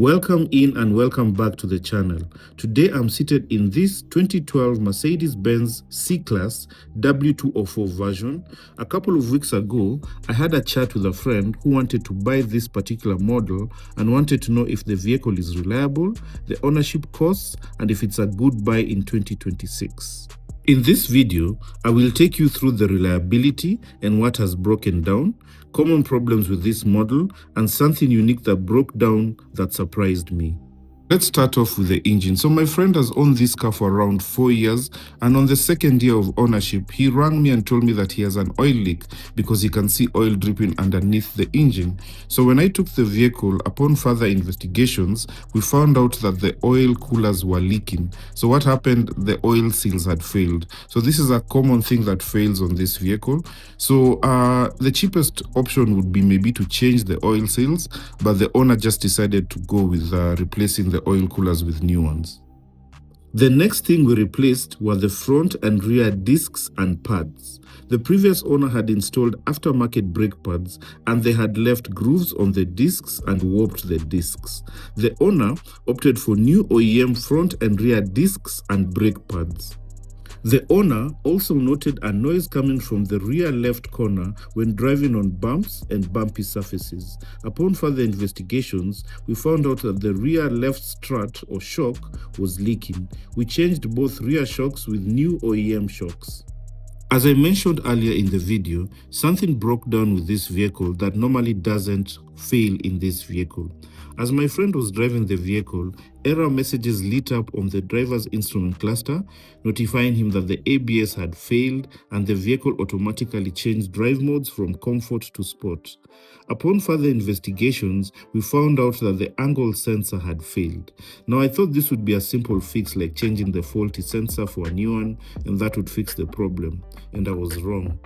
Welcome in and welcome back to the channel. Today I'm seated in this 2012 Mercedes-Benz C-Class W204 version. A couple of weeks ago, I had a chat with a friend who wanted to buy this particular model and wanted to know if the vehicle is reliable, the ownership costs, and if it's a good buy in 2026. In this video, I will take you through the reliability and what has broken down, common problems with this model, and something unique that broke down that surprised me. Let's start off with the engine. So my friend has owned this car for around 4 years, and on the second year of ownership, he rang me and told me that he has an oil leak because he can see oil dripping underneath the engine. So when I took the vehicle, upon further investigations, we found out that the oil coolers were leaking. So what happened? The oil seals had failed. So this is a common thing that fails on this vehicle. So the cheapest option would be maybe to change the oil seals, but the owner just decided to go with replacing the oil coolers with new ones. The next thing we replaced were the front and rear discs and pads. The previous owner had installed aftermarket brake pads and they had left grooves on the discs and warped the discs. The owner opted for new OEM front and rear discs and brake pads. The owner also noted a noise coming from the rear left corner when driving on bumps and bumpy surfaces. Upon further investigations, we found out that the rear left strut or shock was leaking. We changed both rear shocks with new OEM shocks. As I mentioned earlier in the video, something broke down with this vehicle that normally doesn't fail in this vehicle. As my friend was driving the vehicle, error messages lit up on the driver's instrument cluster, notifying him that the ABS had failed and the vehicle automatically changed drive modes from comfort to sport. Upon further investigations, we found out that the angle sensor had failed. Now I thought this would be a simple fix like changing the faulty sensor for a new one and that would fix the problem, and I was wrong.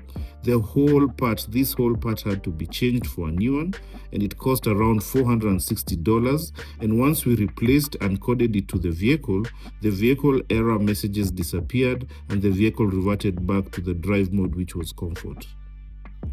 This whole part had to be changed for a new one, and it cost around $460, and once we replaced and coded it to the vehicle error messages disappeared and the vehicle reverted back to the drive mode, which was comfort.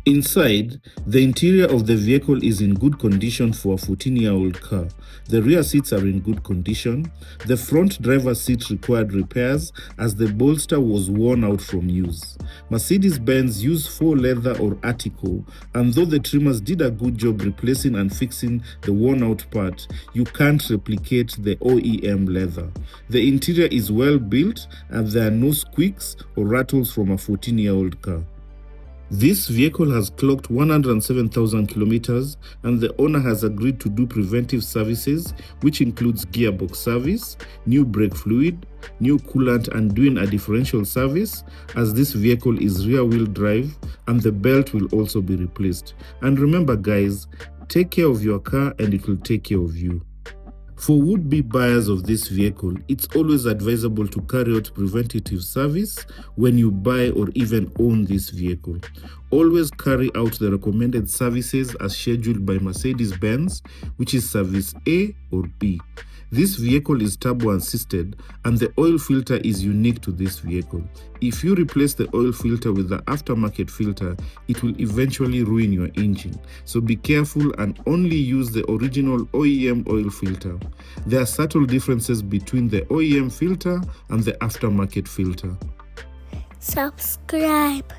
Inside, the interior of the vehicle is in good condition for a 14-year-old car. The rear seats are in good condition. The front driver's seat required repairs as the bolster was worn out from use. Mercedes-Benz used faux leather or Artico, and though the trimmers did a good job replacing and fixing the worn-out part, you can't replicate the OEM leather. The interior is well built and there are no squeaks or rattles from a 14-year-old car. This vehicle has clocked 107,000 kilometers and the owner has agreed to do preventive services, which includes gearbox service, new brake fluid, new coolant, and doing a differential service, as this vehicle is rear-wheel drive and the belt will also be replaced. And remember guys, take care of your car and it will take care of you. For would-be buyers of this vehicle, it's always advisable to carry out preventative service when you buy or even own this vehicle. Always carry out the recommended services as scheduled by Mercedes-Benz, which is service A or B. This vehicle is turbo assisted and the oil filter is unique to this vehicle. If you replace the oil filter with the aftermarket filter, it will eventually ruin your engine. So be careful and only use the original OEM oil filter. There are subtle differences between the OEM filter and the aftermarket filter. Subscribe.